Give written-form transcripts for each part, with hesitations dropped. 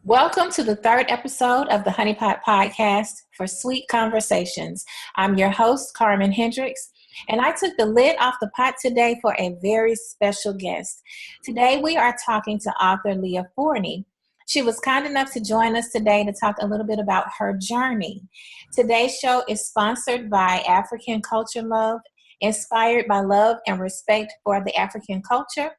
Welcome to the third episode of the Honeypot Podcast for Sweet Conversations. I'm your host, Carmen Hendricks, and I took the lid off the pot today for a very special guest. Today we are talking to author Leah Forney. She was kind enough to join us today to talk a little bit about her journey. Today's show is sponsored by African Culture Love, inspired by love and respect for the African culture.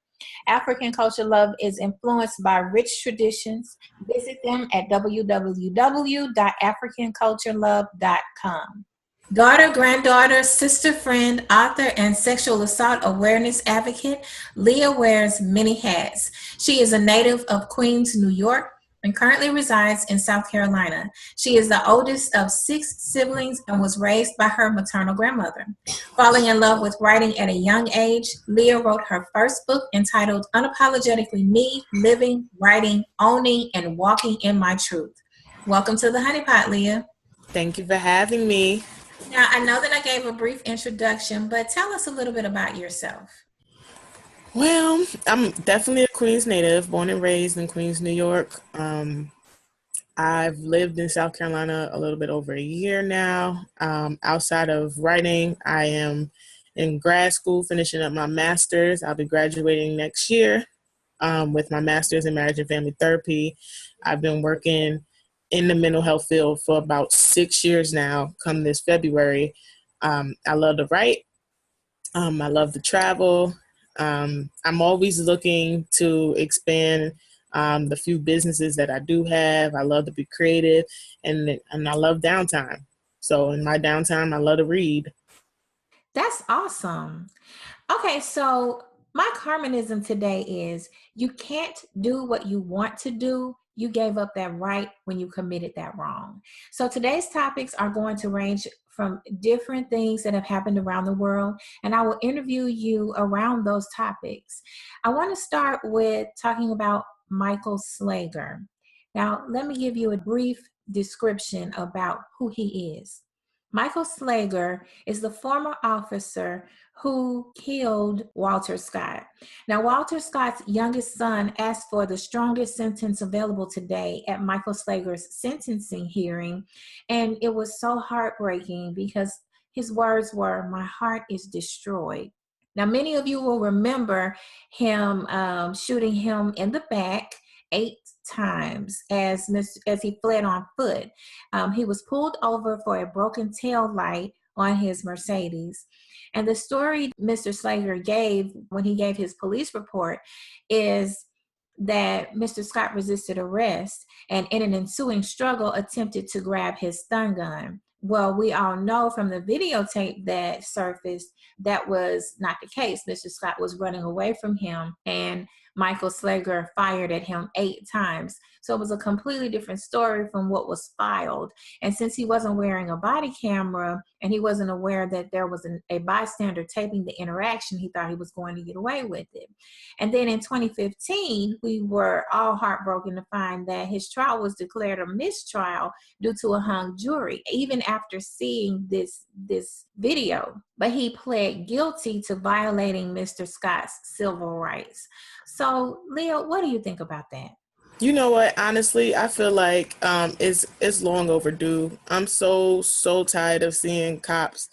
African Culture Love is influenced by rich traditions. Visit them at www.africanculturelove.com. Daughter, granddaughter, sister, friend, author, and sexual assault awareness advocate, Leah wears many hats. She is a native of Queens, New York, and currently resides in South Carolina. She is the oldest of 6 siblings and was raised by her maternal grandmother. Falling in love with writing at a young age, Leah wrote her first book entitled Unapologetically Me, Living, Writing, Owning, and Walking in My Truth. Welcome to the Honeypot, Leah. Thank you for having me. Now, I know that I gave a brief introduction, but tell us a little bit about yourself. Well, I'm definitely a Queens native, born and raised in Queens, New York. I've lived in South Carolina a little bit over a year now. Outside of writing, I am in grad school finishing up my master's. I'll be graduating next year with my master's in marriage and family therapy. I've been working in the mental health field for about 6 years now, come this February. I love to write. I love to travel. I'm always looking to expand the few businesses that I do have. I love to be creative, and I love downtime. So in my downtime, I love to read. That's awesome. Okay, so my Carmenism today is you can't do what you want to do. You gave up that right when you committed that wrong. So today's topics are going to range from different things that have happened around the world, and I will interview you around those topics. I want to start with talking about Michael Slager. Now, let me give you a brief description about who he is. Michael Slager is the former officer who killed Walter Scott. Now, Walter Scott's youngest son asked for the strongest sentence available today at Michael Slager's sentencing hearing, and it was so heartbreaking because his words were, "My heart is destroyed." Now, many of you will remember him shooting him in the back 8 times as he fled on foot. He was pulled over for a broken tail light on his Mercedes. And the story Mr. Slager gave when he gave his police report is that Mr. Scott resisted arrest and in an ensuing struggle attempted to grab his stun gun. Well, we all know from the videotape that surfaced that was not the case. Mr. Scott was running away from him and Michael Slager fired at him 8 times. So it was a completely different story from what was filed. And since he wasn't wearing a body camera and he wasn't aware that there was a bystander taping the interaction, he thought he was going to get away with it. And then in 2015, we were all heartbroken to find that his trial was declared a mistrial due to a hung jury, even after seeing this video. But he pled guilty to violating Mr. Scott's civil rights. So, Leah, what do you think about that? You know what? Honestly, I feel like it's long overdue. I'm so tired of seeing cops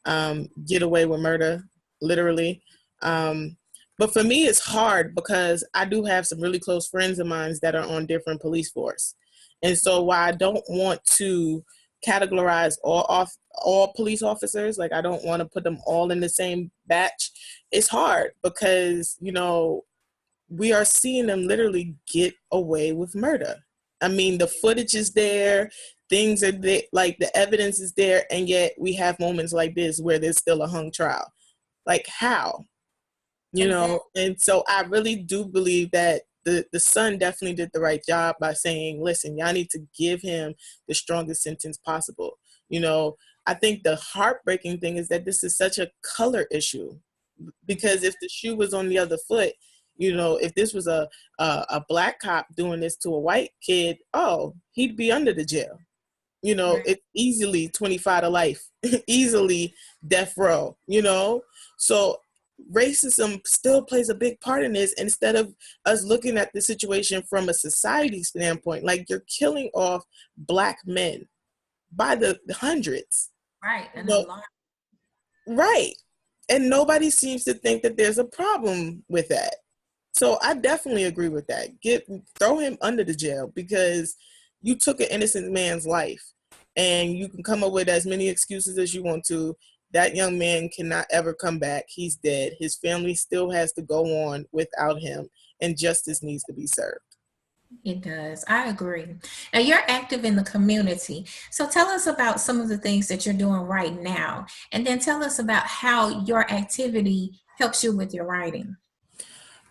get away with murder, literally. But for me, it's hard because I do have some really close friends of mine that are on different police force. And so while I don't want to categorize all police officers, like I don't want to put them all in the same batch, it's hard because, we are seeing them literally get away with murder. I mean, the footage is there, things are there, like the evidence is there, and yet we have moments like this where there's still a hung trial. Like how? And so I really do believe that the son definitely did the right job by saying, listen, y'all need to give him the strongest sentence possible. I think the heartbreaking thing is that this is such a color issue, because if the shoe was on the other foot, if this was a black cop doing this to a white kid, he'd be under the jail. Right. It's easily 25 to life, easily death row, So racism still plays a big part in this. Instead of us looking at the situation from a society standpoint, like you're killing off Black men by the hundreds. Right. And a No, lot. right. And nobody seems to think that there's a problem with that. So I definitely agree with that. Throw him under the jail, because you took an innocent man's life, and you can come up with as many excuses as you want to. That young man cannot ever come back. He's dead. His family still has to go on without him, and justice needs to be served. It does. I agree. Now, you're active in the community. So tell us about some of the things that you're doing right now, and then tell us about how your activity helps you with your writing.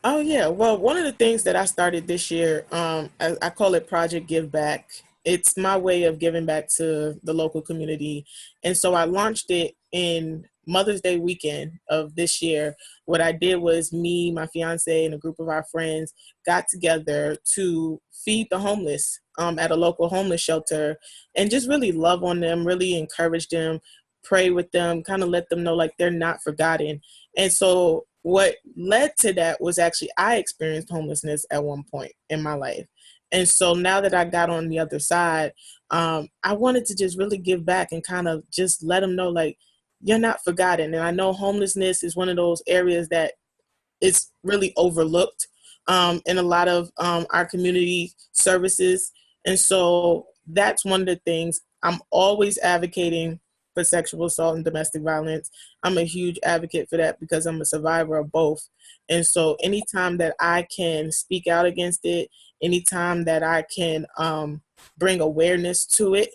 Oh yeah, well, one of the things that I started this year, I call it Project Give Back. It's my way of giving back to the local community, and so I launched it in Mother's Day weekend of this year. What I did was, me, my fiance, and a group of our friends got together to feed the homeless at a local homeless shelter, and just really love on them, really encourage them, pray with them, kind of let them know like they're not forgotten. And so what led to that was, actually, I experienced homelessness at one point in my life. And so now that I got on the other side, I wanted to just really give back and kind of just let them know, like, you're not forgotten. And I know homelessness is one of those areas that is really overlooked in a lot of our community services. And so that's one of the things I'm always advocating for: sexual assault and domestic violence. I'm a huge advocate for that because I'm a survivor of both. And so anytime that I can speak out against it, anytime that I can bring awareness to it,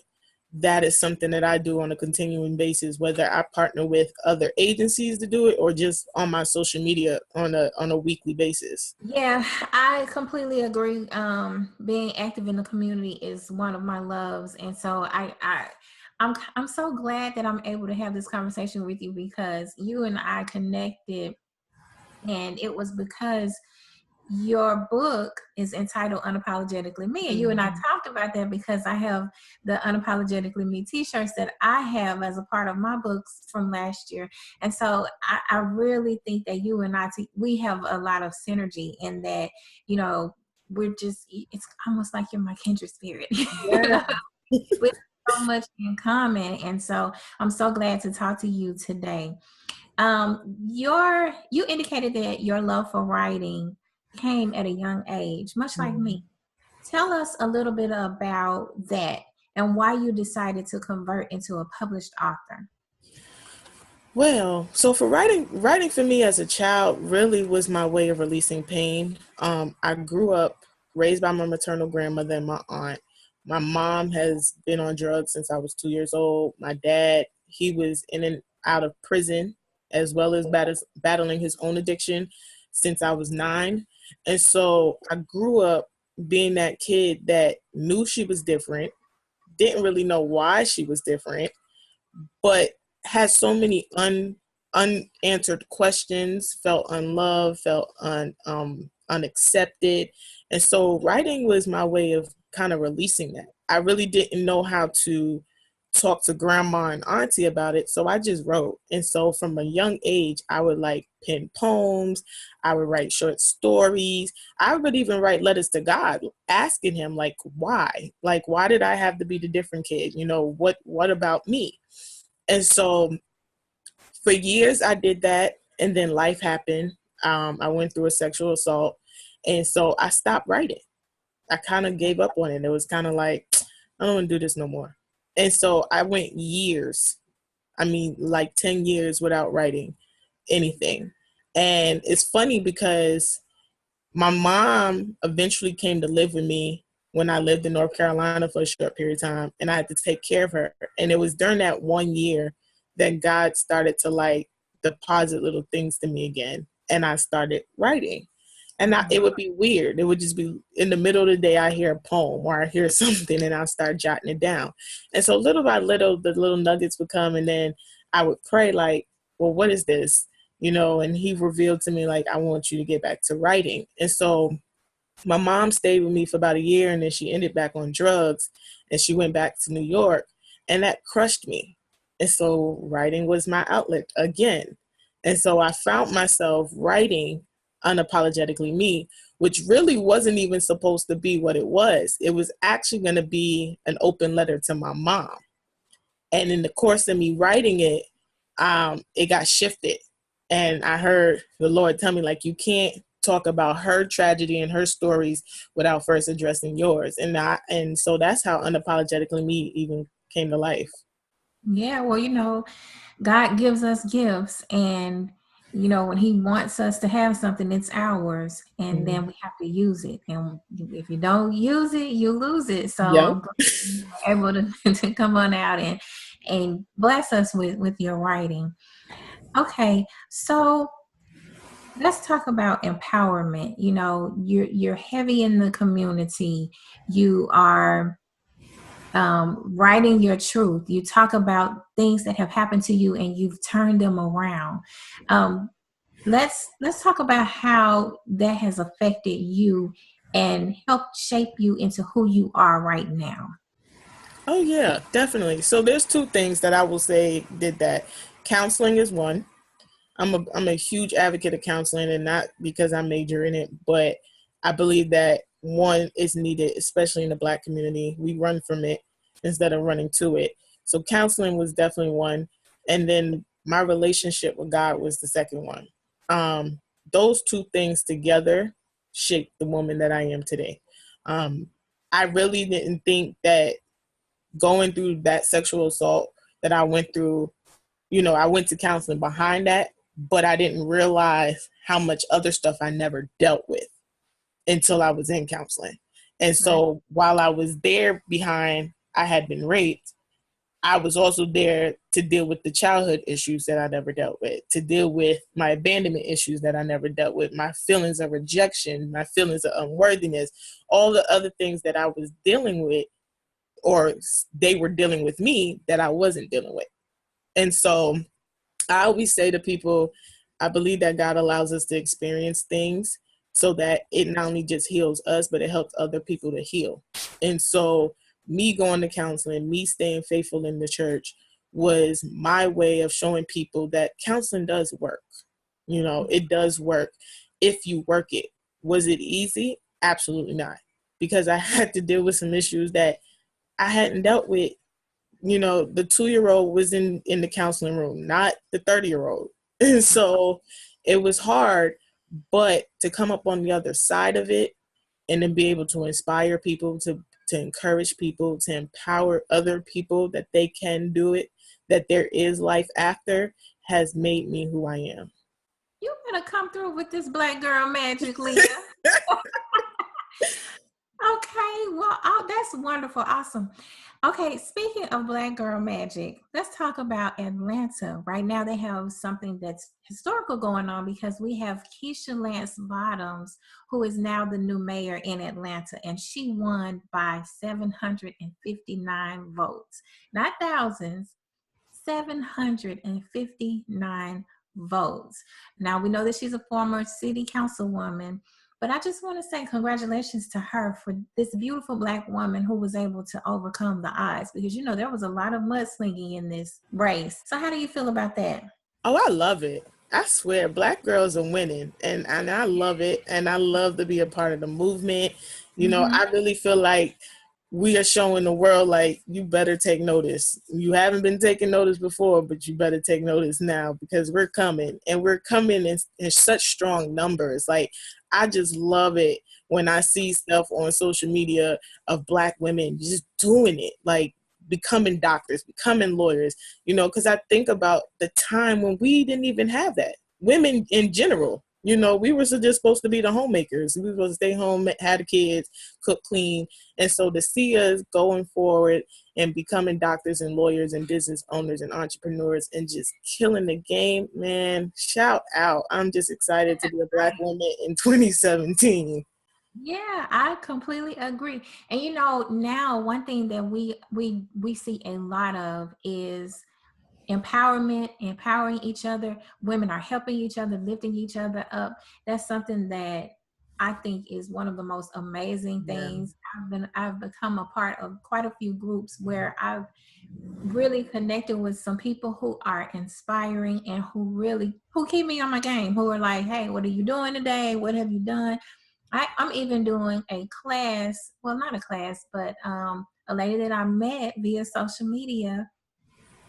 that is something that I do on a continuing basis, whether I partner with other agencies to do it or just on my social media on a weekly basis. Yeah, I completely agree. Being active in the community is one of my loves, and so I'm so glad that I'm able to have this conversation with you, because you and I connected, and it was because your book is entitled Unapologetically Me. And you and I talked about that because I have the Unapologetically Me t-shirts that I have as a part of my books from last year. And so I really think that you and we have a lot of synergy in that, it's almost like you're my kindred spirit. Yeah. With so much in common. And so I'm so glad to talk to you today. You indicated that your love for writing came at a young age, much like me. Tell us a little bit about that and why you decided to convert into a published author. Well, so for writing for me as a child really was my way of releasing pain. I grew up raised by my maternal grandmother and my aunt. My mom has been on drugs since I was 2 years old. My dad, he was in and out of prison, as well as battling his own addiction since I was 9. And so I grew up being that kid that knew she was different, didn't really know why she was different, but had so many unanswered questions, felt unloved, felt unaccepted. And so writing was my way of kind of releasing that. I really didn't know how to talk to grandma and auntie about it, so I just wrote. And so from a young age, I would like pen poems, I would write short stories, I would even write letters to God, asking him like why did I have to be the different kid, what about me? And so for years I did that, and then life happened. I went through a sexual assault, and so I stopped writing. I kind of gave up on it. It was kind of like, I don't want to do this no more. And so I went years, like 10 years without writing anything. And it's funny because my mom eventually came to live with me when I lived in North Carolina for a short period of time, and I had to take care of her. And it was during that 1 year that God started to like deposit little things to me again. And I started writing. And it would be weird. It would just be in the middle of the day, I hear a poem or I hear something and I'll start jotting it down. And so little by little, the little nuggets would come, and then I would pray like, well, what is this? And he revealed to me, like, I want you to get back to writing. And so my mom stayed with me for about a year, and then she ended back on drugs, and she went back to New York, and that crushed me. And so writing was my outlet again. And so I found myself writing Unapologetically Me, which really wasn't even supposed to be what it was. It was actually going to be an open letter to my mom. And in the course of me writing it, it got shifted. And I heard the Lord tell me, like, you can't talk about her tragedy and her stories without first addressing yours. And so that's how Unapologetically Me even came to life. Yeah, well, God gives us gifts, and when he wants us to have something, it's ours, and Mm-hmm. then we have to use it. And if you don't use it, you lose it. So Yep. I'm glad you were able to come on out and bless us with your writing. Okay, so let's talk about empowerment. You're heavy in the community. You are writing your truth. You talk about things that have happened to you and you've turned them around. Um, let's talk about how that has affected you and helped shape you into who you are right now. Oh yeah, definitely. So there's two things that I will say did that. Counseling is one. I'm a huge advocate of counseling, and not because I major in it, but I believe that one is needed, especially in the Black community. We run from it instead of running to it. So counseling was definitely one, and then my relationship with God was the second one. Um, those two things together shaped the woman that I am today. Um, I really didn't think that going through that sexual assault that I went through, I went to counseling behind that, but I didn't realize how much other stuff I never dealt with until I was in counseling. And Right. so while I was there behind, I had been raped, I was also there to deal with the childhood issues that I never dealt with, to deal with my abandonment issues that I never dealt with, my feelings of rejection, my feelings of unworthiness, all the other things that I was dealing with, or they were dealing with me, that I wasn't dealing with. And so I always say to people, I believe that God allows us to experience things so that it not only just heals us, but it helps other people to heal. And so me going to counseling, me staying faithful in the church was my way of showing people that counseling does work. It does work if you work it. Was it easy? Absolutely not. Because I had to deal with some issues that I hadn't dealt with. The 2-year-old was in the counseling room, not the 30-year-old. And so it was hard, but to come up on the other side of it and then be able to inspire people, to encourage people, to empower other people that they can do it, that there is life after, has made me who I am. You better come through with this Black girl magic, Leah. Okay, well, oh, that's wonderful. Awesome. Okay, speaking of Black girl magic, let's talk about Atlanta. Right now, they have something that's historical going on because we have Keisha Lance Bottoms, who is now the new mayor in Atlanta, and she won by 759 votes, not thousands, 759 votes. Now, we know that she's a former city councilwoman, but I just want to say congratulations to her for this beautiful Black woman who was able to overcome the odds, because there was a lot of mudslinging in this race. So how do you feel about that? Oh, I love it. I swear, Black girls are winning, and I love it, and I love to be a part of the movement. Mhm. I really feel like we are showing the world, like, you better take notice. You haven't been taking notice before, but you better take notice now, because we're coming, and we're coming in such strong numbers. Like, I just love it when I see stuff on social media of Black women just doing it, like becoming doctors, becoming lawyers, because I think about the time when we didn't even have that. Women in general, we were just supposed to be the homemakers. We were supposed to stay home, have the kids, cook, clean. And so to see us going forward and becoming doctors and lawyers and business owners and entrepreneurs and just killing the game, man, shout out. I'm just excited to be a Black woman in 2017. Yeah, I completely agree. And now one thing that we see a lot of is empowerment, empowering each other. Women are helping each other, lifting each other up. That's something that I think is one of the most amazing Yeah. things. I've become a part of quite a few groups where I've really connected with some people who are inspiring and who keep me on my game, who are like, hey, what are you doing today? What have you done? I'm even doing a class, well, not a class, but a lady that I met via social media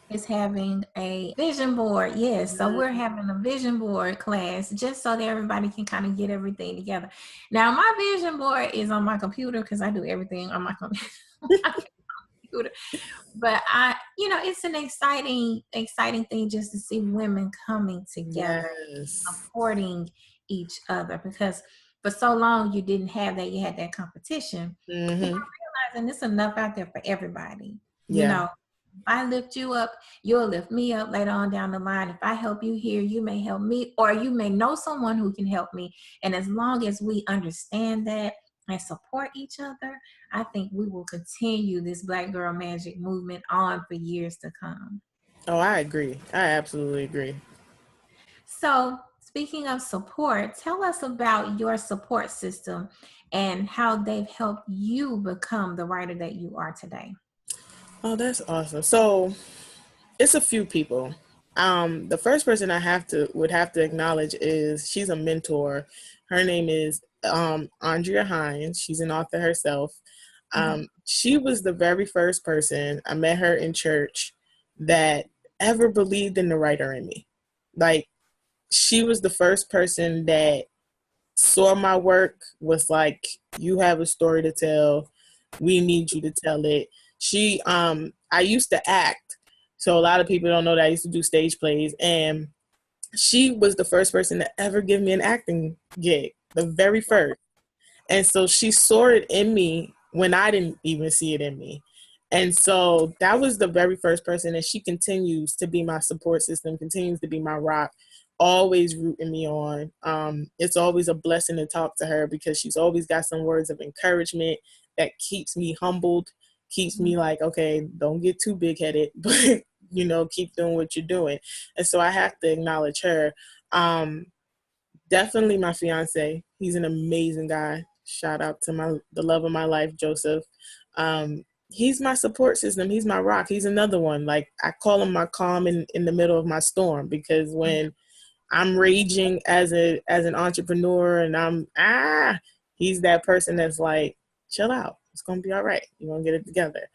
is having a vision board. Yes, so we're having a vision board class just so that everybody can kind of get everything together. Now, my vision board is on my computer because I do everything on my computer. But it's an exciting thing just to see women coming together, Yes. supporting each other, because for so long you didn't have that. You had that competition. And Mm-hmm. I'm realizing it's enough out there for everybody. Yeah. If I lift you up, you'll lift me up later on down the line. If I help you here, you may help me, or you may know someone who can help me. And as long as we understand that and support each other, I think we will continue this Black Girl Magic movement on for years to come. Oh, I agree. I absolutely agree. So, speaking of support, tell us about your support system and how they've helped you become the writer that you are today. Oh, that's awesome. So it's a few people. The first person would have to acknowledge is she's a mentor. Her name is Andrea Hines. She's an author herself. She was the very first person I met her in church that ever believed in the writer in me. Like, she was the first person that saw my work, was like, you have a story to tell. We need you to tell it. I used to act. So a lot of people don't know that I used to do stage plays, and she was the first person to ever give me an acting gig, the very first. And so she saw it in me when I didn't even see it in me. And so that was the very first person, and she continues to be my support system, continues to be my rock, always rooting me on. It's always a blessing to talk to her because she's always got some words of encouragement that keeps me humbled, keeps me like, okay, don't get too big headed, but keep doing what you're doing. And so I have to acknowledge her. Definitely my fiance. He's an amazing guy. Shout out to the love of my life, Joseph. He's my support system. He's my rock. He's another one. Like, I call him my calm in the middle of my storm, because when I'm raging as an entrepreneur and he's that person that's like, chill out. It's gonna be all right. You're gonna get it together.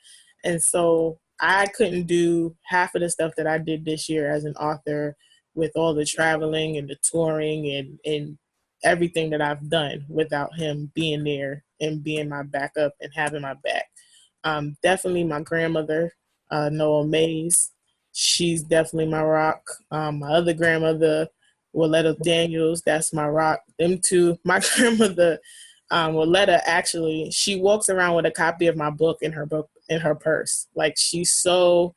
And so I couldn't do half of the stuff that I did this year as an author, with all the traveling and the touring and everything that I've done, without him being there and being my backup and having my back. Definitely my grandmother, Noah Mays. She's definitely my rock. My other grandmother, Willetta Daniels, that's my rock. Them two. My grandmother, Willetta, actually, she walks around with a copy of my book in her purse. Like, she's so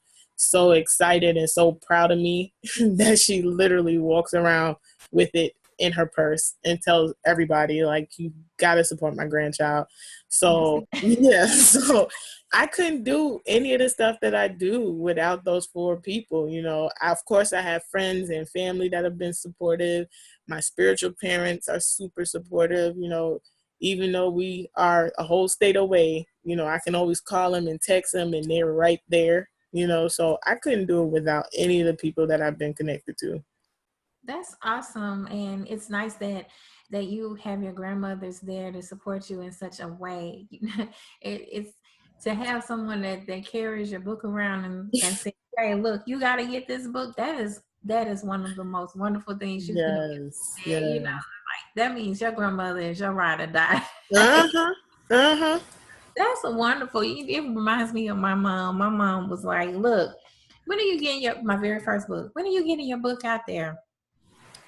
excited and so proud of me that she literally walks around with it in her purse and tells everybody, like, you gotta support my grandchild. So yeah, so I couldn't do any of the stuff that I do without those four people. Of course I have friends and family that have been supportive. My spiritual parents are super supportive. Even though we are a whole state away, I can always call them and text them, and they're right there. So I couldn't do it without any of the people that I've been connected to. That's awesome. And it's nice that you have your grandmothers there to support you in such a way. It's to have someone that carries your book around and say, hey, look, you got to get this book. That is one of the most wonderful things you could have Yes, said. yes. Like, that means your grandmother is your ride or die. Uh-huh. Uh-huh. That's wonderful. It reminds me of my mom. My mom was like, look, when are you getting my very first book? When are you getting your book out there?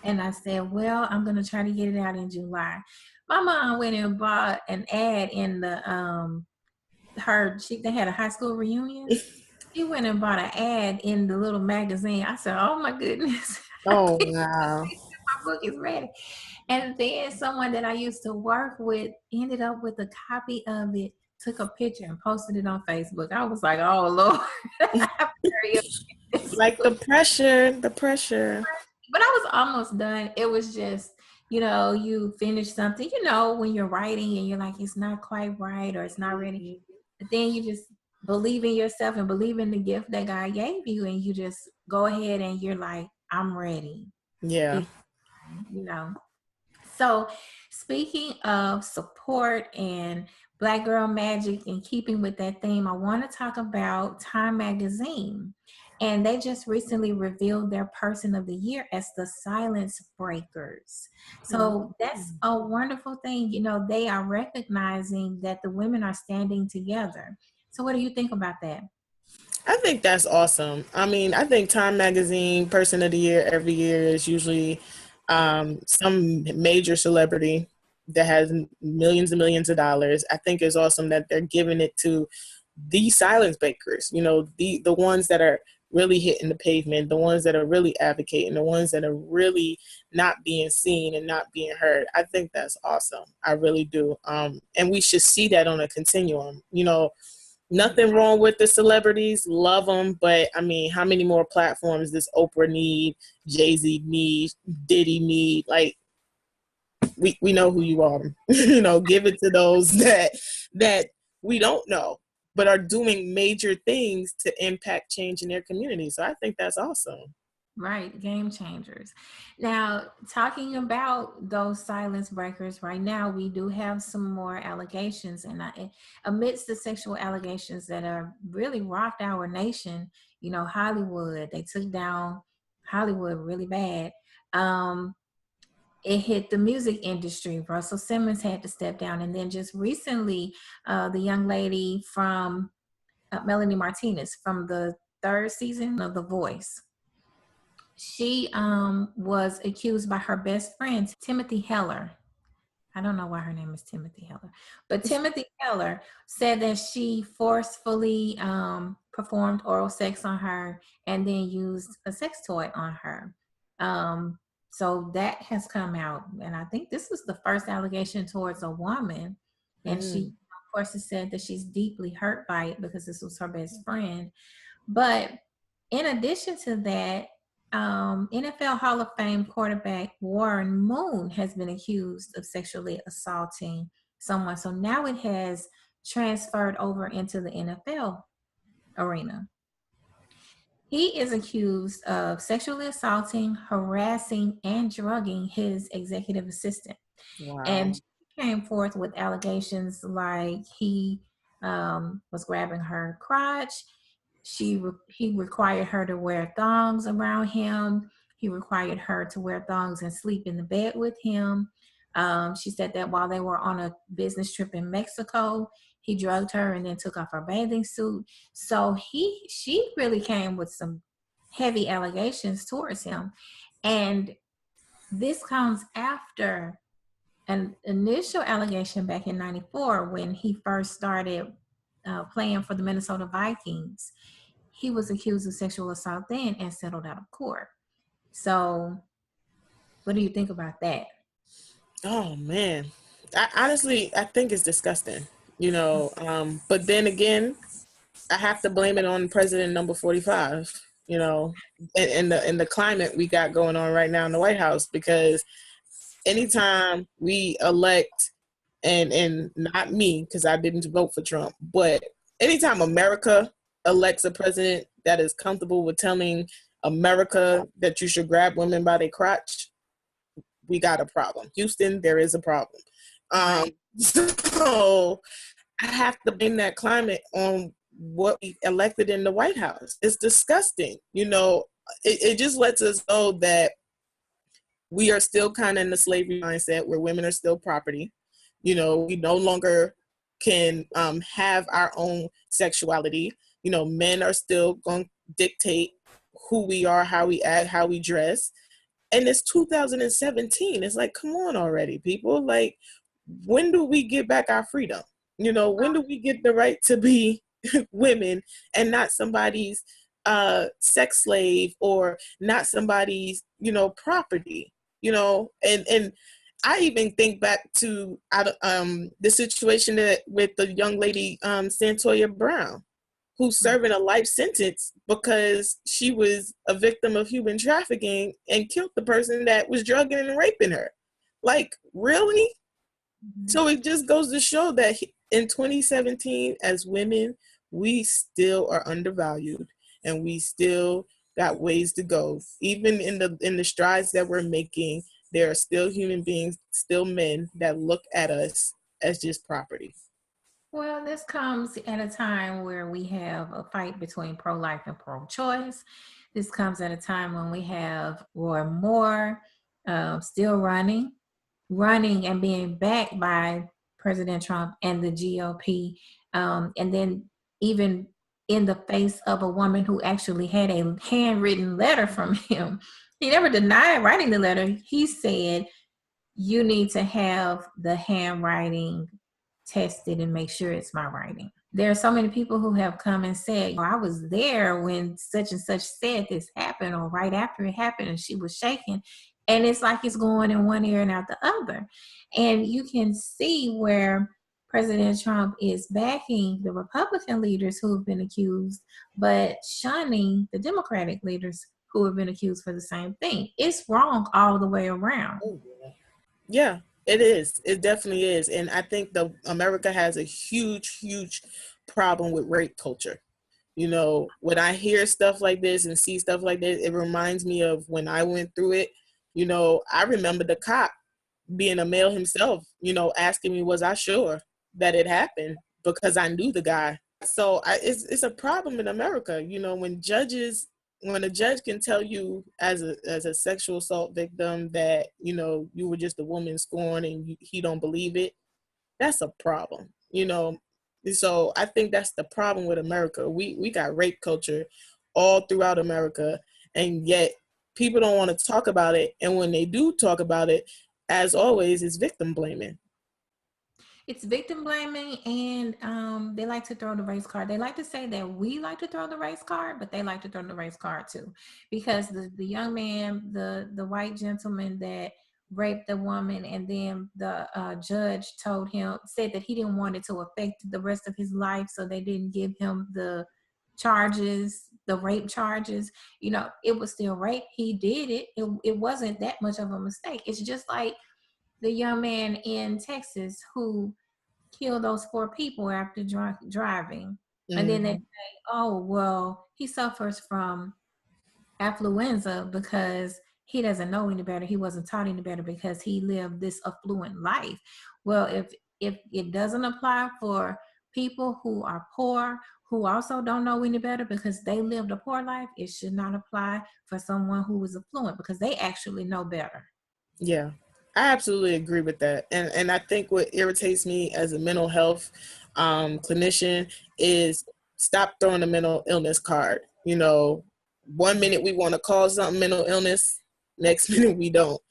And I said, well, I'm going to try to get it out in July. My mom went and bought an ad in the, they had a high school reunion. She went and bought an ad in the little magazine. I said, oh my goodness. Oh, wow. My book is ready. And then someone that I used to work with ended up with a copy of it, took a picture and posted it on Facebook. I was like, oh Lord. Like the pressure. But I was almost done. It was just, you finish something, when you're writing and you're like, it's not quite right or it's not ready. But then you just believe in yourself and believe in the gift that God gave you. And you just go ahead and you're like, I'm ready. Yeah. It's time. So, speaking of support and Black Girl Magic and keeping with that theme, I want to talk about Time Magazine. And they just recently revealed their person of the year as the Silence Breakers. So that's a wonderful thing. They are recognizing that the women are standing together. So, what do you think about that? I think that's awesome. I mean, I think Time Magazine Person of the Year every year is usually some major celebrity that has millions and millions of dollars. I think it's awesome that they're giving it to the silence bakers, the ones that are really hitting the pavement, the ones that are really advocating, the ones that are really not being seen and not being heard. I think that's awesome. I really do. And we should see that on a continuum. Nothing wrong with the celebrities, love them, but I mean, how many more platforms does Oprah need, Jay-Z need, Diddy need? Like, we know who you are. Give it to those that we don't know, but are doing major things to impact change in their community. So I think that's awesome. Right, game changers. Now, talking about those silence breakers, right now we do have some more allegations, and amidst the sexual allegations that are really rocked our nation, Hollywood, they took down Hollywood really bad. It hit the music industry. Russell Simmons had to step down, and then just recently, the young lady from Melanie Martinez from the third season of The Voice. She was accused by her best friend, Timothy Heller. I don't know why her name is Timothy Heller, but Timothy Heller said that she forcefully performed oral sex on her and then used a sex toy on her. So that has come out, and I think this was the first allegation towards a woman. And she, of course, has said that she's deeply hurt by it because this was her best friend. But in addition to that, NFL Hall of Fame quarterback Warren Moon has been accused of sexually assaulting someone. So now it has transferred over into the NFL arena. He is accused of sexually assaulting, harassing, and drugging his executive assistant. Wow. And she came forth with allegations like he was grabbing her crotch. He required her to wear thongs around him. He required her to wear thongs and sleep in the bed with him. She said that while they were on a business trip in Mexico, he drugged her and then took off her bathing suit. So she really came with some heavy allegations towards him. And this comes after an initial allegation back in 94 when he first started playing for the Minnesota Vikings. He was accused of sexual assault then and settled out of court. So what do you think about that? Oh man. I think it's disgusting, but then again, I have to blame it on President number 45, and the climate we got going on right now in the White House, because anytime we elect, and not me, because I didn't vote for Trump, but anytime America elects a president that is comfortable with telling America that you should grab women by their crotch, we got a problem. Houston, there is a problem. So I have to blame that climate on what we elected in the White House. It's disgusting. It just lets us know that we are still kind of in the slavery mindset where women are still property. We no longer can have our own sexuality. Men are still going to dictate who we are, how we act, how we dress. And it's 2017. It's like, come on already, people. Like, when do we get back our freedom? When do we get the right to be women and not somebody's sex slave or not somebody's, property? And I even think back to the situation with the young lady, Santoya Brown, who's serving a life sentence because she was a victim of human trafficking and killed the person that was drugging and raping her. Like, really? Mhm. So it just goes to show that in 2017, as women, we still are undervalued, and we still got ways to go. Even in the strides that we're making, there are still human beings, still men that look at us as just property. Well, this comes at a time where we have a fight between pro life and pro choice. This comes at a time when we have Roy Moore still running and being backed by President Trump and the GOP. And then, even in the face of a woman who actually had a handwritten letter from him, he never denied writing the letter. He said, you need to have the handwriting tested and make sure it's my writing. There are so many people who have come and said, I was there when such and such said this happened, or right after it happened, and she was shaking. And it's like it's going in one ear and out the other. And you can see where President Trump is backing the Republican leaders who have been accused, but shunning the Democratic leaders who have been accused for the same thing. It's wrong all the way around. Yeah, it is. It definitely is. And I think the America has a huge problem with rape culture. You know, when I hear stuff like this and see stuff like this, it reminds me of when I went through it. You know, I remember the cop, being a male himself, you know, asking me, was I sure that it happened, because I knew the guy. So it's a problem in America, you know, when a judge can tell you as a sexual assault victim that, you know, you were just a woman scorned, and he don't believe it, that's a problem, you know. So I think that's the problem with America. We got rape culture all throughout America, and yet people don't want to talk about it. And when they do talk about it, as always, it's victim blaming. It's victim blaming, and they like to throw the race card. They like to say that we like to throw the race card, but they like to throw the race card too, because the young man, the white gentleman that raped the woman, and then the judge said that he didn't want it to affect the rest of his life, so they didn't give him the rape charges. You know, it was still rape. He did it. It wasn't that much of a mistake. It's just like the young man in Texas who killed those four people after driving. And then they Mm-hmm. say, oh, well, he suffers from affluenza because he doesn't know any better. He wasn't taught any better because he lived this affluent life. Well, if it doesn't apply for people who are poor, who also don't know any better because they lived a poor life, it should not apply for someone who is affluent because they actually know better. Yeah, I absolutely agree with that. And I think what irritates me as a mental health clinician is stop throwing the mental illness card. You know, one minute we want to call something mental illness, next minute we don't.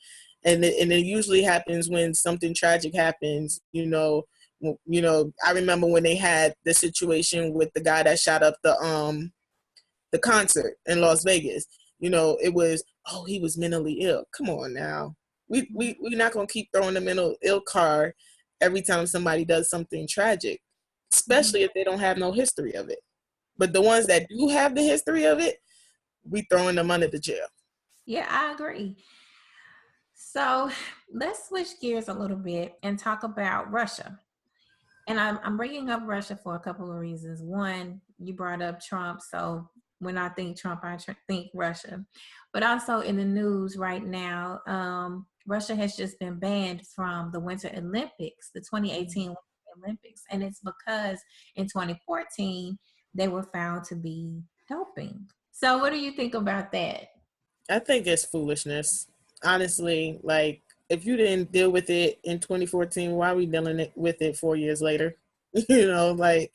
And it usually happens when something tragic happens. I remember when they had the situation with the guy that shot up the concert in Las Vegas. You know, it was, oh, he was mentally ill. Come on now. We're not going to keep throwing the mental ill card every time somebody does something tragic, Mhm. especially if they don't have no history of it. But the ones that do have the history of it, we throwing them under the jail. Yeah, I agree. So let's switch gears a little bit and talk about Russia. And I'm bringing up Russia for a couple of reasons. One, you brought up Trump. So when I think Trump, think Russia. But also in the news right now, Russia has just been banned from the Winter Olympics, the 2018 Winter Olympics. And it's because in 2014, they were found to be doping. So what do you think about that? I think it's foolishness. Honestly, like, if you didn't deal with it in 2014, why are we dealing with it 4 years later? Like,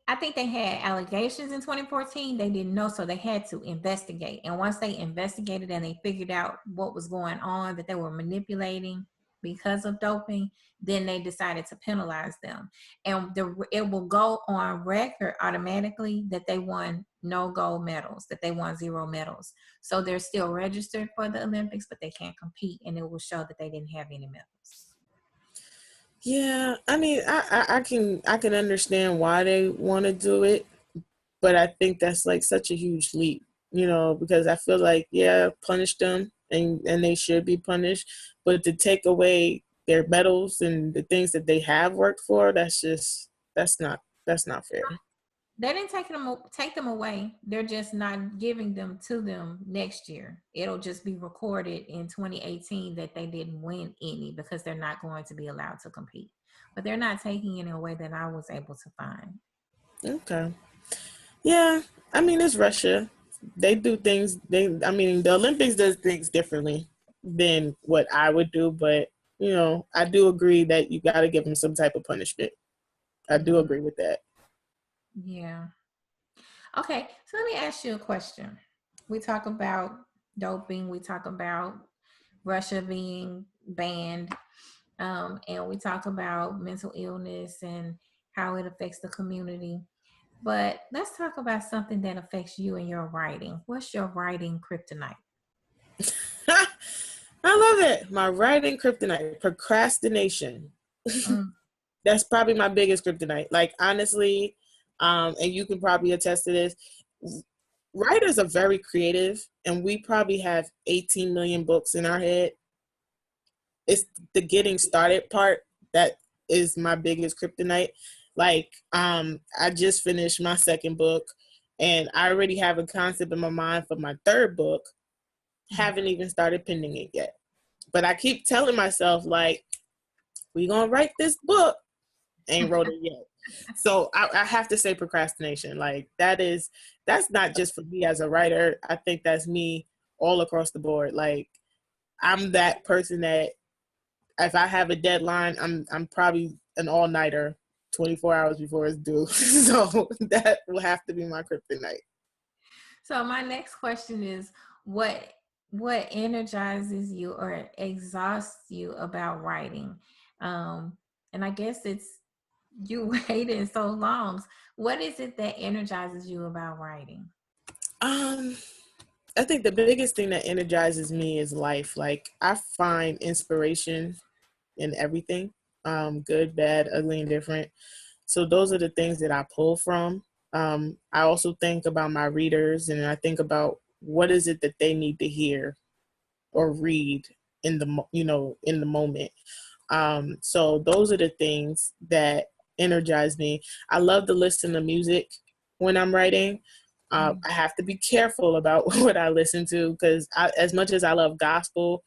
I think they had allegations in 2014. They didn't know, so they had to investigate. And once they investigated and they figured out what was going on, that they were manipulating because of doping, then they decided to penalize them. And it will go on record automatically that they won no gold medals, that they won zero medals. So they're still registered for the Olympics, but they can't compete, and it will show that they didn't have any medals. yeah, I mean, I can understand why they want to do it, but I think that's like such a huge leap, because I feel like, yeah, punish them and they should be punished. But to take away their medals and the things that they have worked for, that's not fair. They didn't take them away. They're just not giving them to them next year. It'll just be recorded in 2018 that they didn't win any because they're not going to be allowed to compete. But they're not taking it away that I was able to find. Okay. Yeah, I mean, it's Russia. They do things. I mean, the Olympics does things differently than what I would do, but I do agree that you got to give them some type of punishment. I do agree with that. Yeah. Okay, so let me ask you a question. We talk about doping. We talk about Russia being banned, and we talk about mental illness and how it affects the community. But let's talk about something that affects you and your writing. What's your writing kryptonite? I love it. My writing kryptonite, procrastination. That's probably my biggest kryptonite. Like, honestly, and you can probably attest to this. Writers are very creative, and we probably have 18 million books in our head. It's the getting started part that is my biggest kryptonite. Like, I just finished my second book, and I already have a concept in my mind for my third book. Haven't even started penning it yet. But I keep telling myself, like, we gonna write this book. Ain't wrote it yet. So I have to say procrastination. Like, that's not just for me as a writer. I think that's me all across the board. Like, I'm that person that if I have a deadline, I'm probably an all-nighter 24 hours before it's due. So that will have to be my kryptonite. So my next question is, what energizes you or exhausts you about writing? And I guess it's you waiting so long. What is it that energizes you about writing? I think the biggest thing that energizes me is life. Like, I find inspiration in everything, good, bad, ugly, and different. So those are the things that I pull from. I also think about my readers, and I think about what is it that they need to hear or read in the moment. So those are the things that energize me. I love to listen to music when I'm writing. I have to be careful about what I listen to, because as much as I love gospel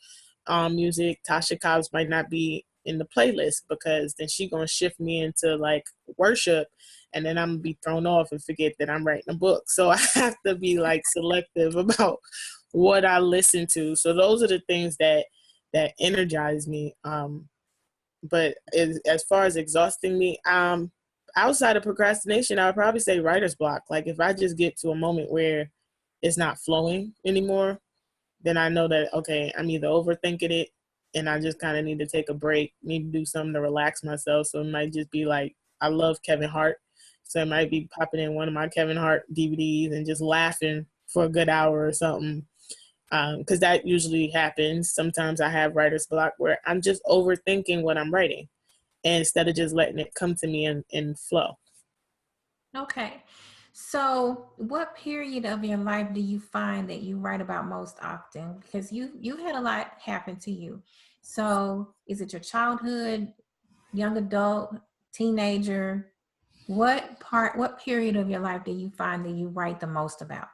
music, Tasha Cobbs might not be in the playlist, because then she gonna shift me into like worship, and then I'm gonna be thrown off and forget that I'm writing a book. So I have to be like selective about what I listen to. So those are the things that energize me. But as far as exhausting me, outside of procrastination, I would probably say writer's block. Like, if I just get to a moment where it's not flowing anymore, then I know that, okay, I'm either overthinking it and I just kind of need to take a break, need to do something to relax myself. So it might just be like, I love Kevin Hart. So I might be popping in one of my Kevin Hart DVDs and just laughing for a good hour or something. Because that usually happens. Sometimes I have writer's block where I'm just overthinking what I'm writing, and instead of just letting it come to me in flow. Okay. So what period of your life do you find that you write about most often? Because you had a lot happen to you. So is it your childhood, young adult, teenager? What period of your life do you find that you write the most about?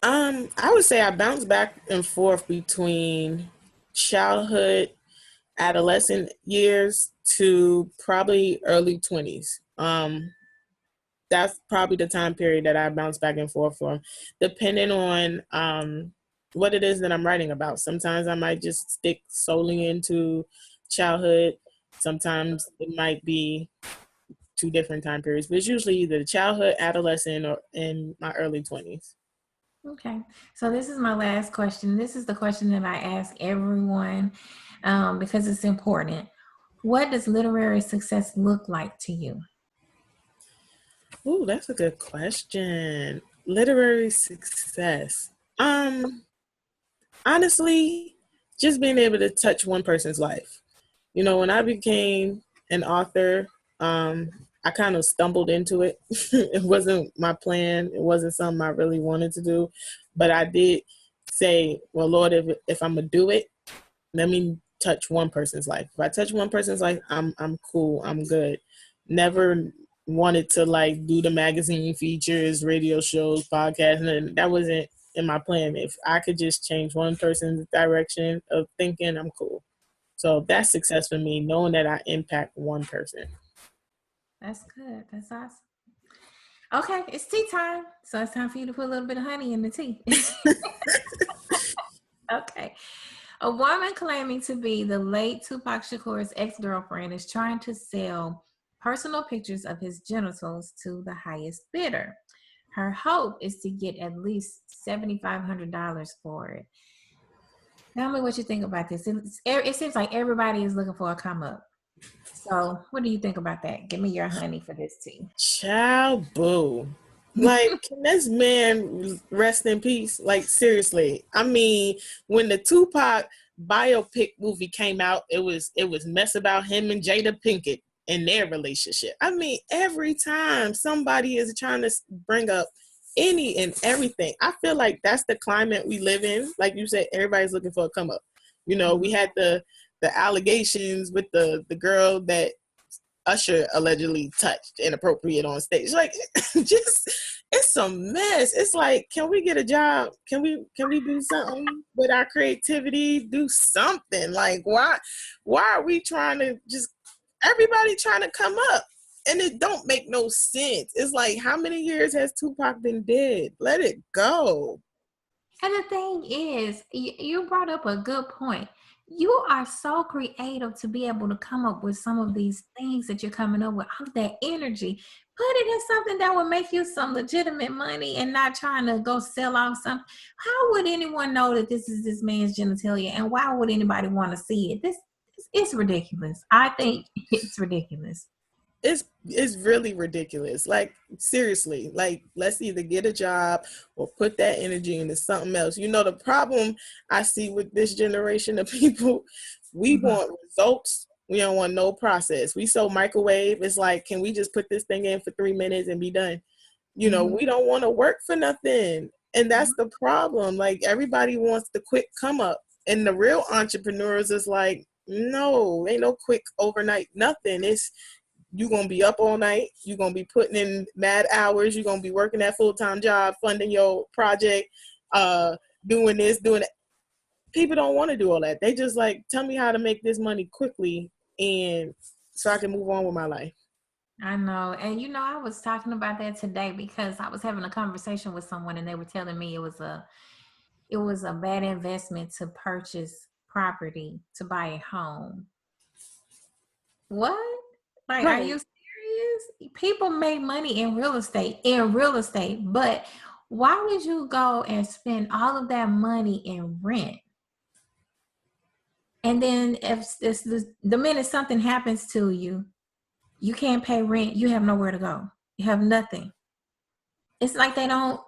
I would say I bounce back and forth between childhood, adolescent years to probably early 20s. That's probably the time period that I bounce back and forth from, depending on what it is that I'm writing about. Sometimes I might just stick solely into childhood. Sometimes it might be two different time periods, but it's usually either childhood, adolescent, or in my early 20s. Okay, so this is my last question. This is the question that I ask everyone because it's important. What does literary success look like to you? Ooh, that's a good question. Literary success. Honestly, just being able to touch one person's life. When I became an author, I kind of stumbled into it. It wasn't my plan. It wasn't something I really wanted to do, but I did say, well, Lord, if I'm gonna do it, let me touch one person's life. If I touch one person's life, I'm cool. I'm good. Never wanted to like do the magazine features, radio shows, podcasts, and that wasn't in my plan. If I could just change one person's direction of thinking, I'm cool. So that's success for me, knowing that I impact one person. That's good. That's awesome. Okay, it's tea time. So it's time for you to put a little bit of honey in the tea. Okay. A woman claiming to be the late Tupac Shakur's ex-girlfriend is trying to sell personal pictures of his genitals to the highest bidder. Her hope is to get at least $7,500 for it. Tell me what you think about this. It seems like everybody is looking for a come up. So what do you think about that? Give me your honey for this tea. Ciao, boo. Like, can this man rest in peace? Like, seriously. I mean, when the Tupac biopic movie came out, it was mess about him and Jada Pinkett and their relationship. I mean, every time somebody is trying to bring up any and everything, I feel like that's the climate we live in. Like you said, everybody's looking for a come up. You know, we had the allegations with the girl that Usher allegedly touched inappropriate on stage. Like, just, it's a mess. It's like, can we get a job? Can we do something with our creativity? Do something. Like, why are we trying to just, everybody trying to come up? And it don't make no sense. It's like, how many years has Tupac been dead? Let it go. And the thing is, you brought up a good point. You are so creative to be able to come up with some of these things that you're coming up with, all of that energy. Put it in something that will make you some legitimate money and not trying to go sell off something. How would anyone know that this is this man's genitalia? And why would anybody want to see it? This it's ridiculous. I think it's ridiculous. It's really ridiculous. Like, seriously, like, let's either get a job or put that energy into something else. You know, the problem I see with this generation of people, we want results. We don't want no process. We so microwave. It's like, can we just put this thing in for 3 minutes and be done? You know, we don't want to work for nothing. And that's the problem. Like, everybody wants the quick come up. And the real entrepreneurs is like, no, ain't no quick overnight nothing. It's, you're going to be up all night. You're going to be putting in mad hours. You're going to be working that full-time job, funding your project, doing this, doing that. People don't want to do all that. They just like, tell me how to make this money quickly and so I can move on with my life. I know. And you know, I was talking about that today because I was having a conversation with someone and they were telling me it was a bad investment to purchase property to buy a home. What? Like, are you serious? People make money in real estate, but why would you go and spend all of that money in rent? And then if the minute something happens to you, you can't pay rent, you have nowhere to go. You have nothing. It's like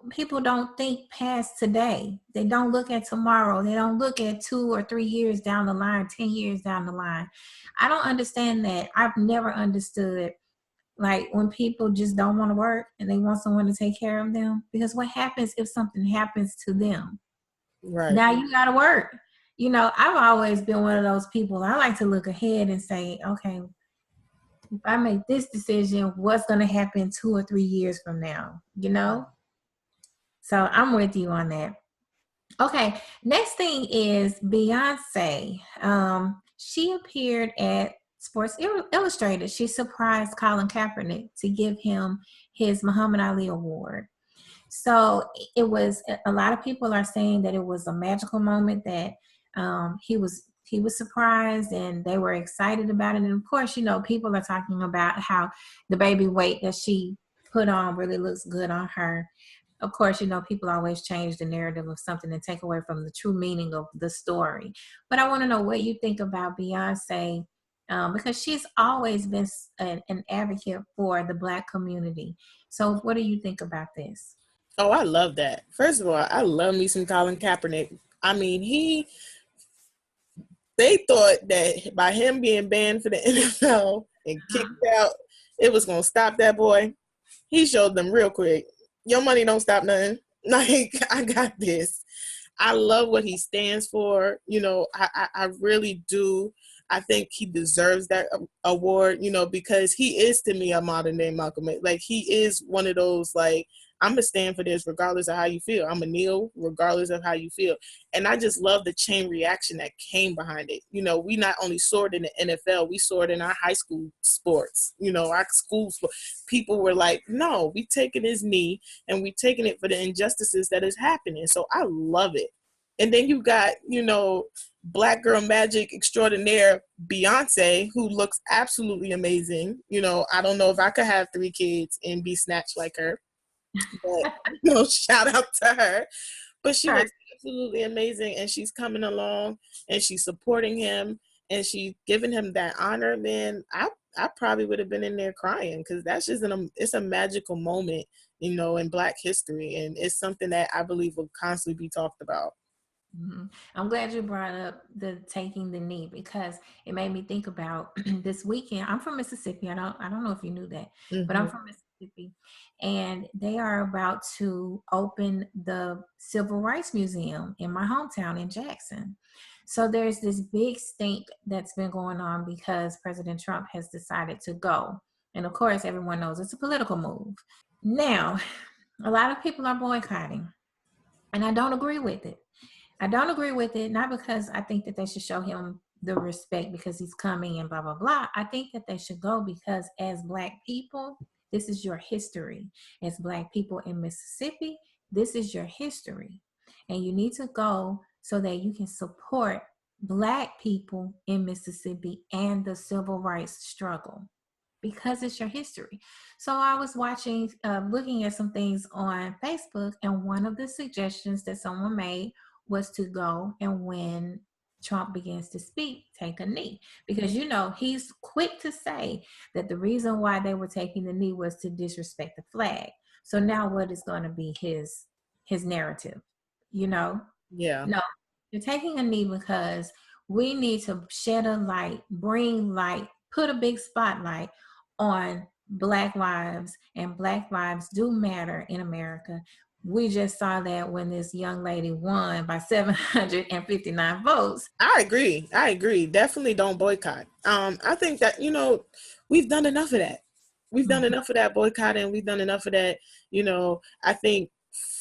people don't think past today. They don't look at tomorrow. They don't look at 2 or 3 years down the line, 10 years down the line. I don't understand that. I've never understood, like, when people just don't want to work and they want someone to take care of them. Because what happens if something happens to them? Right. Now you got to work. You know, I've always been one of those people. I like to look ahead and say, okay, if I make this decision, what's going to happen 2 or 3 years from now, you know? So I'm with you on that. Okay, next thing is Beyonce. She appeared at Sports Illustrated. She surprised Colin Kaepernick to give him his Muhammad Ali Award. So it was, a lot of people are saying that it was a magical moment, that he was surprised and they were excited about it. And of course, you know, people are talking about how the baby weight that she put on really looks good on her. Of course, you know, people always change the narrative of something and take away from the true meaning of the story. But I want to know what you think about Beyonce, because she's always been an advocate for the Black community. So what do you think about this? Oh, I love that. First of all, I love me some Colin Kaepernick. I mean, they thought that by him being banned for the NFL and kicked out, it was going to stop that boy. He showed them real quick, your money don't stop nothing. Like, I got this. I love what he stands for. You know, I really do. I think he deserves that award, you know, because he is to me a modern day Malcolm X. Like, he is one of those, like, I'm going to stand for this regardless of how you feel. I'm going to kneel regardless of how you feel. And I just love the chain reaction that came behind it. You know, we not only saw it in the NFL, we saw it in our high school sports, you know, our school sports. People were like, no, we taking his knee and we taking it for the injustices that is happening. So I love it. And then you got, you know, Black girl magic extraordinaire Beyonce, who looks absolutely amazing. You know, I don't know if I could have 3 kids and be snatched like her, but, you know, shout out to her. But she looks absolutely amazing, and she's coming along and she's supporting him and she's giving him that honor. Man, I probably would have been in there crying, because that's just it's a magical moment, you know, in Black history, and it's something that I believe will constantly be talked about. Mm-hmm. I'm glad you brought up the taking the knee, because it made me think about this weekend. I'm from Mississippi. I don't know if you knew that, but I'm from Mississippi, and they are about to open the Civil Rights Museum in my hometown in Jackson. So there's this big stink that's been going on because President Trump has decided to go. And of course, everyone knows it's a political move. Now, a lot of people are boycotting, and I don't agree with it. I don't agree with it, not because I think that they should show him the respect because he's coming and blah, blah, blah. I think that they should go because as Black people, this is your history. As Black people in Mississippi, this is your history. And you need to go so that you can support Black people in Mississippi and the civil rights struggle, because it's your history. So I was looking at some things on Facebook, and one of the suggestions that someone made was to go, and when Trump begins to speak, take a knee. Because, you know, he's quick to say that the reason why they were taking the knee was to disrespect the flag. So now what is going to be his narrative? You know? Yeah. No, you're taking a knee because we need to shed a light, bring light, put a big spotlight on Black lives, and Black lives do matter in America. We just saw that when this young lady won by 759 votes. I agree. Definitely don't boycott. I think that, you know, we've done enough of that. We've done enough of that boycotting. We've done enough of that. You know, I think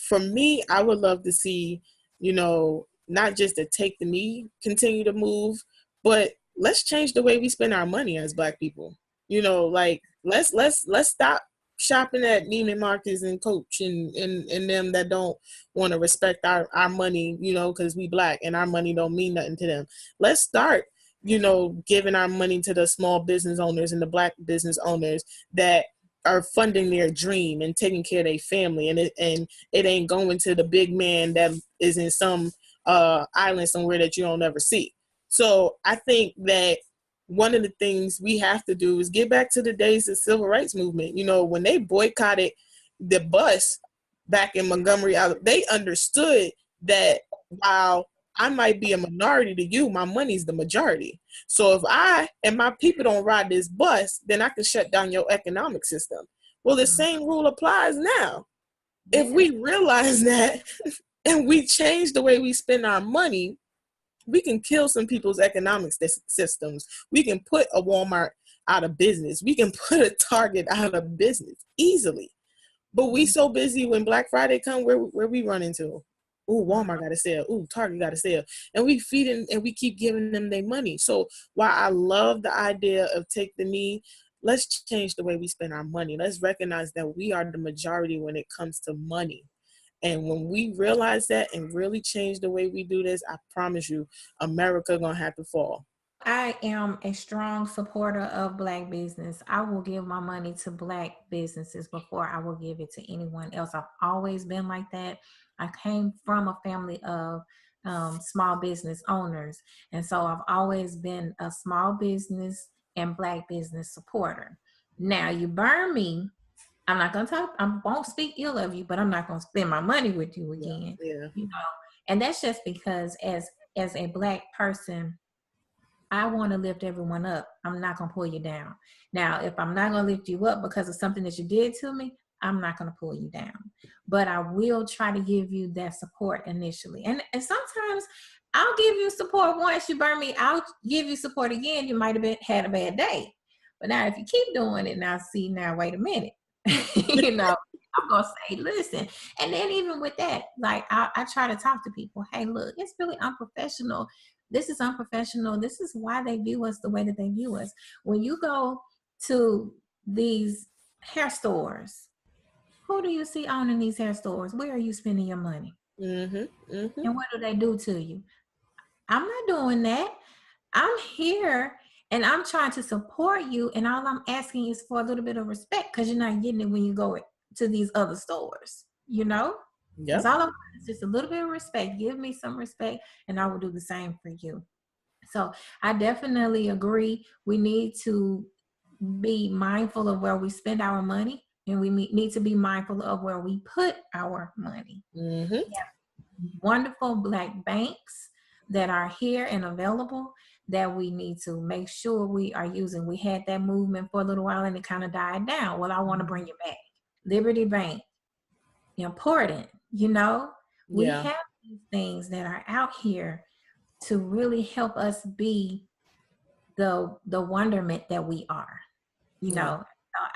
for me, I would love to see, you know, not just to take the knee, continue to move, but let's change the way we spend our money as Black people. You know, like, let's stop shopping at Neiman Marcus and Coach and them that don't want to respect our money, you know, because we Black and our money don't mean nothing to them. Let's start, you know, giving our money to the small business owners and the Black business owners that are funding their dream and taking care of their family, and it ain't going to the big man that is in some island somewhere that you don't ever see. So I think that one of the things we have to do is get back to the days of civil rights movement. You know, when they boycotted the bus back in Montgomery, they understood that while I might be a minority to you, my money's the majority. So if I and my people don't ride this bus, then I can shut down your economic system. Well, the same rule applies now. If we realize that and we change the way we spend our money, we can kill some people's economic systems. We can put a Walmart out of business. We can put a Target out of business easily. But we so busy when Black Friday come, where we run into? Ooh, Walmart got to sell. Ooh, Target got to sell. And we feed them and we keep giving them their money. So while I love the idea of take the knee, let's change the way we spend our money. Let's recognize that we are the majority when it comes to money. And when we realize that and really change the way we do this, I promise you, America gonna have to fall. I am a strong supporter of Black business. I will give my money to Black businesses before I will give it to anyone else. I've always been like that. I came from a family of small business owners. And so I've always been a small business and Black business supporter. Now you burn me, I'm not going to talk, I won't speak ill of you, but I'm not going to spend my money with you again. Yeah. You know, and that's just because as a Black person, I want to lift everyone up. I'm not going to pull you down. Now, if I'm not going to lift you up because of something that you did to me, I'm not going to pull you down, but I will try to give you that support initially. And sometimes I'll give you support once you burn me. I'll give you support again. You might have had a bad day. But now if you keep doing it, now wait a minute. I'm going to say, listen. And then even with that, like I try to talk to people. Hey, look, it's really unprofessional. This is unprofessional. This is why they view us the way that they view us. When you go to these hair stores, who do you see owning these hair stores? Where are you spending your money? Mm-hmm. Mm-hmm. And what do they do to you? I'm not doing that. I'm here and I'm trying to support you. And all I'm asking is for a little bit of respect, because you're not getting it when you go to these other stores, That's Yep. all I want is just a little bit of respect. Give me some respect and I will do the same for you. So I definitely agree. We need to be mindful of where we spend our money, and we need to be mindful of where we put our money. Mm-hmm. Wonderful Black banks that are here and available that we need to make sure we are using. We had that movement for a little while and it kind of died down. Well, I want to bring it back. Liberty Bank, important. We Yeah. have these things that are out here to really help us be the wonderment that we are. Yeah.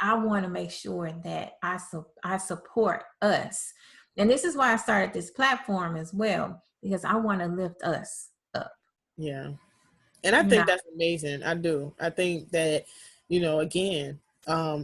I want to make sure that I support us. And this is why I started this platform as well, because I want to lift us up. Yeah. And I think that's amazing. I do. I think that, again,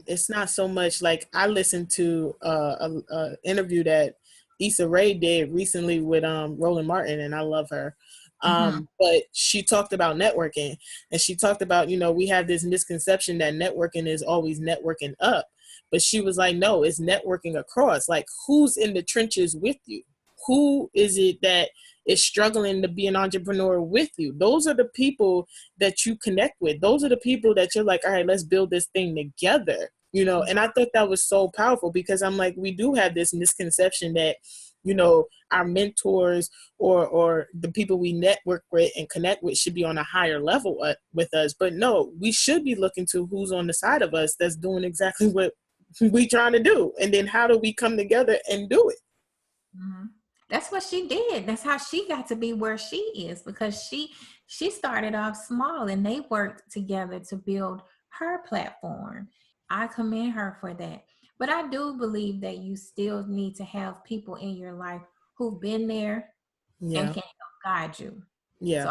it's not so much like I listened to a interview that Issa Rae did recently with Roland Martin, and I love her. But she talked about networking, and she talked about, we have this misconception that networking is always networking up. But she was like, no, it's networking across. Like, who's in the trenches with you? Who is it that is struggling to be an entrepreneur with you? Those are the people that you connect with. Those are the people that you're like, all right, let's build this thing together. And I thought that was so powerful, because I'm like, we do have this misconception that, our mentors or the people we network with and connect with should be on a higher level with us. But no, we should be looking to who's on the side of us that's doing exactly what we trying to do. And then how do we come together and do it? Mm-hmm. That's what she did. That's how she got to be where she is, because she started off small and they worked together to build her platform. I commend her for that. But I do believe that you still need to have people in your life who've been there and Yeah. can help guide you. Yeah. So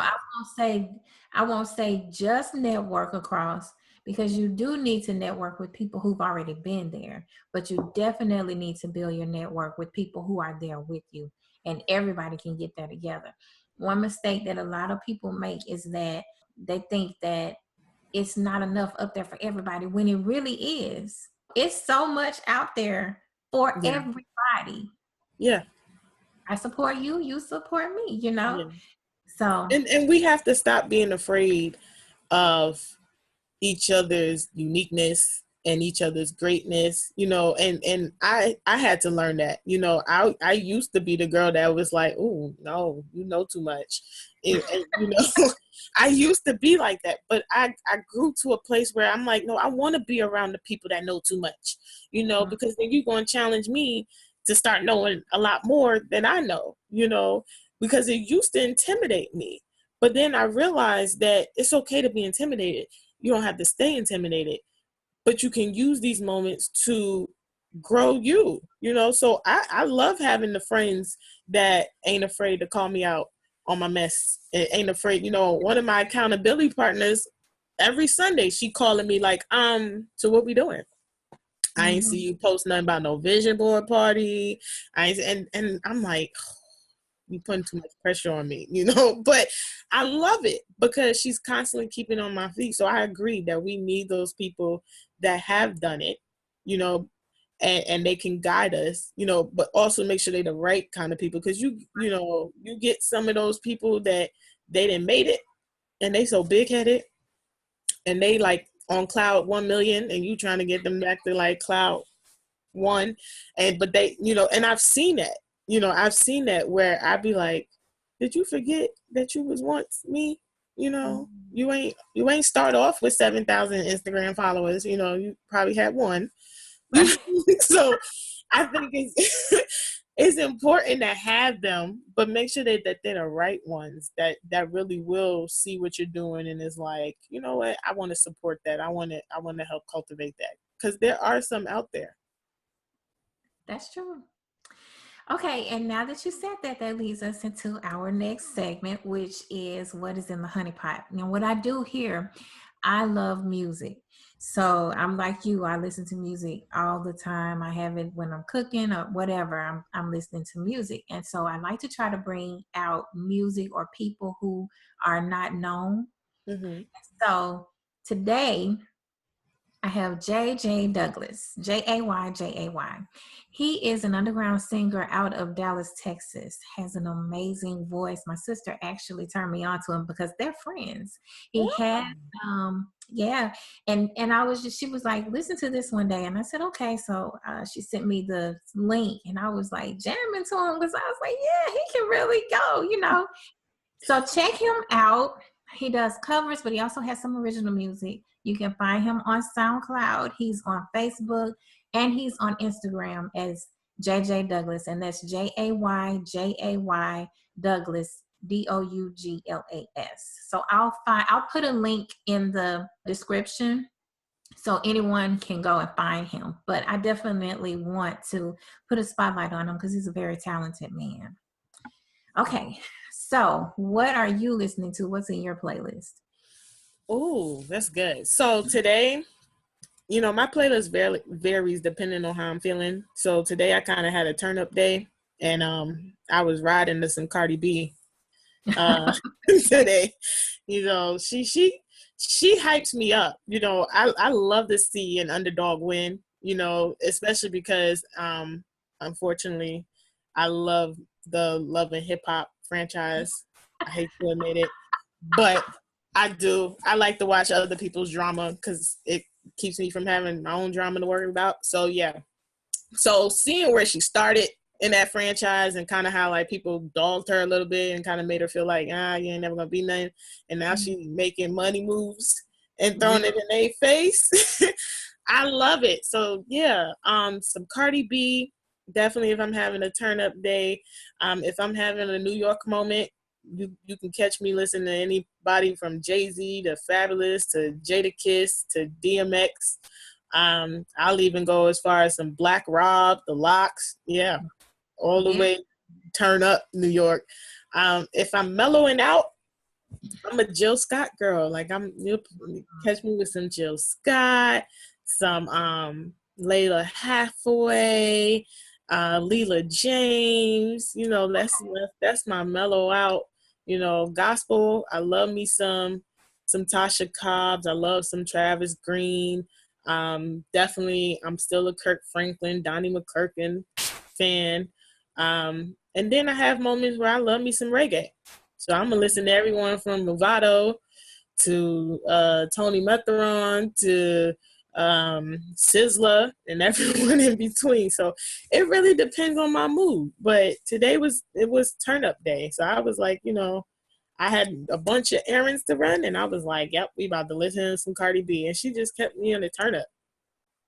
I won't say just network across, because you do need to network with people who've already been there, but you definitely need to build your network with people who are there with you, and everybody can get there together. One mistake that a lot of people make is that they think that it's not enough up there for everybody, when it really is. It's so much out there for Yeah. everybody. Yeah. I support you, you support me, Yeah. So And we have to stop being afraid of each other's uniqueness and each other's greatness, and I had to learn that. I used to be the girl that was like, oh no, you know too much. And I used to be like that, but I grew to a place where I'm like, no, I want to be around the people that know too much, because then you're going to challenge me to start knowing a lot more than I know, because it used to intimidate me. But then I realized that it's okay to be intimidated. You don't have to stay intimidated, but you can use these moments to grow you, So I love having the friends that ain't afraid to call me out on my mess. It ain't afraid. One of my accountability partners, every Sunday, she calling me like, so what we doing? I ain't see you post nothing about no vision board party. And I'm like, you putting too much pressure on me, but I love it because she's constantly keeping on my feet. So I agree that we need those people that have done it, and they can guide us, but also make sure they're the right kind of people. Cause you get some of those people that they didn't made it and they so big headed and they like on cloud 1 million and you trying to get them back to like cloud one. But they, and I've seen that. I've seen that where I'd be like, did you forget that you was once me? You ain't start off with 7,000 Instagram followers. You probably had one, So I think it's it's important to have them, but make sure that they're the right ones that really will see what you're doing and is like, you know what, I want to support that. I want to help cultivate that, because there are some out there. That's true. Okay, and now that you said that, that leads us into our next segment, which is what is in the honey pot. Now, what I do here, I love music. So I'm like you, I listen to music all the time. I have it when I'm cooking or whatever. I'm listening to music. And so I like to try to bring out music or people who are not known. Mm-hmm. So today I have J.J. Douglas, Jay. He is an underground singer out of Dallas, Texas, has an amazing voice. My sister actually turned me on to him because they're friends. He had, yeah. And I was just, she was like, listen to this one day. And I said, okay. So she sent me the link and I was like jamming to him because I was like, yeah, he can really go. So check him out. He does covers, but he also has some original music. You can find him on SoundCloud. He's on Facebook and he's on Instagram as JJ Douglas, and that's JAY Douglas DOUGLAS. So I'll put a link in the description so anyone can go and find him. But I definitely want to put a spotlight on him because he's a very talented man. Okay, so what are you listening to? What's in your playlist? Oh, that's good. So today, my playlist varies depending on how I'm feeling. So today I kind of had a turn up day, and I was riding to some Cardi B today. She hypes me up. I love to see an underdog win, especially because unfortunately I love the Love and Hip Hop franchise. I hate to admit it, but I do. I like to watch other people's drama because it keeps me from having my own drama to worry about. So yeah. So seeing where she started in that franchise and kind of how like people dogged her a little bit and kind of made her feel like, you ain't never gonna be nothing. And now she's making money moves and throwing it in their face. I love it. So yeah, some Cardi B, definitely if I'm having a turn up day. If I'm having a New York moment, you can catch me listening to anybody from Jay-Z to Fabulous to Jadakiss to DMX. I'll even go as far as some Black Rob, the Locks. Yeah, all the way turn up New York. If I'm mellowing out, I'm a Jill Scott girl. Like you'll catch me with some Jill Scott, some Layla Hathaway, Leela James. That's my mellow out. Gospel. I love me some Tasha Cobbs. I love some Travis Green. Definitely, I'm still a Kirk Franklin, Donnie McClurkin fan. And then I have moments where I love me some reggae. So I'm gonna listen to everyone from Movado to Tony Metheron to Sizzla and everyone in between. So it really depends on my mood. But today was turn up day. So I was like, I had a bunch of errands to run and I was like, yep, we about to listen to some Cardi B. And she just kept me on the turn up.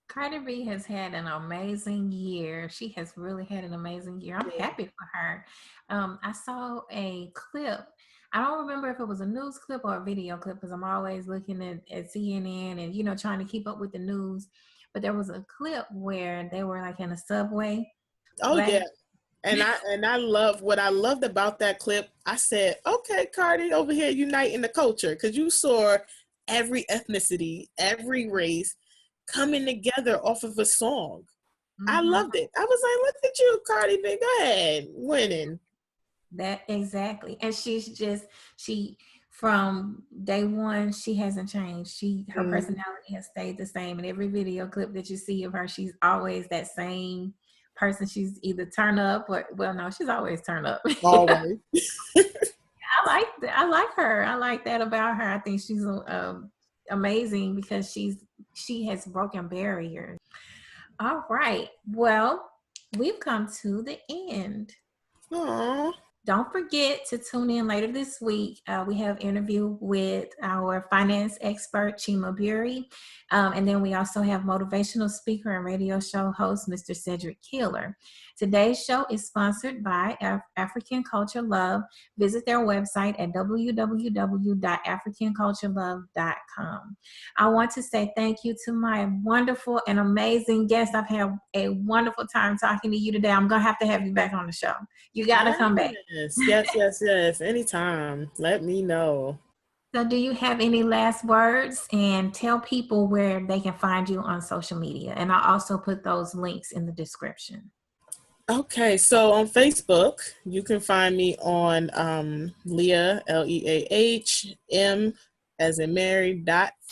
Cardi B has had an amazing year. She has really had an amazing year. I'm happy for her. I saw a clip. I don't remember if it was a news clip or a video clip because I'm always looking at CNN and, trying to keep up with the news. But there was a clip where they were like in a subway. Oh, yeah. And I love what I loved about that clip. I said, okay, Cardi over here uniting the culture, because you saw every ethnicity, every race coming together off of a song. Mm-hmm. I loved it. I was like, look at you, Cardi B, go ahead, winning. That exactly. And she from day one, she hasn't changed. Her personality has stayed the same. In every video clip that you see of her, she's always that same person. She's either turn up or, well, no, she's always turn up. Always. I like her. I like that about her. I think she's amazing because she has broken barriers. All right. Well, we've come to the end. Aww. Don't forget to tune in later this week. We have interview with our finance expert, Chima Bury. And then we also have motivational speaker and radio show host, Mr. Cedric Keeler. Today's show is sponsored by African Culture Love. Visit their website at www.africanculturelove.com. I want to say thank you to my wonderful and amazing guests. I've had a wonderful time talking to you today. I'm going to have you back on the show. You got to come back. Yes. Anytime. Let me know. So do you have any last words? And tell people where they can find you on social media. And I'll also put those links in the description. Okay, so on Facebook, you can find me on Leah, Leahm, as in Mary,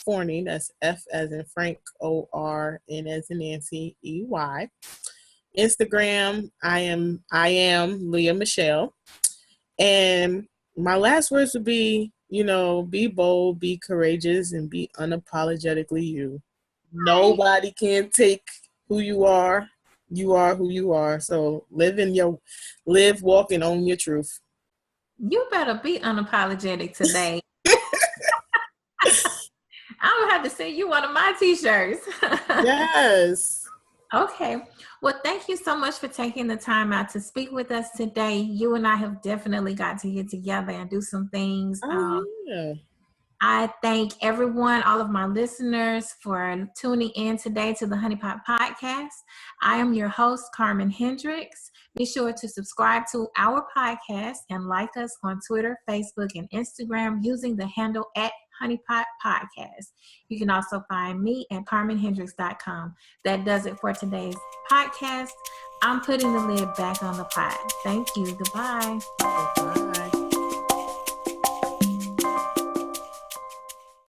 Forney, that's F as in Frank, ORN as in Nancy, EY. Instagram, I am Leah Michelle. And my last words would be, be bold, be courageous, and be unapologetically you. Nobody can take who you are. You are who you are. So live, walk, and own your truth. You better be unapologetic today. I'm gonna have to send you one of my t-shirts. Yes. Okay. Well, thank you so much for taking the time out to speak with us today. You and I have definitely got to get together and do some things. Yeah. I thank everyone, all of my listeners, for tuning in today to the Honeypot Podcast. I am your host, Carmen Hendricks. Be sure to subscribe to our podcast and like us on Twitter, Facebook, and Instagram using the handle at Honeypot Podcast. You can also find me at carmenhendricks.com. That does it for today's podcast. I'm putting the lid back on the pot. Thank you. Goodbye. Bye.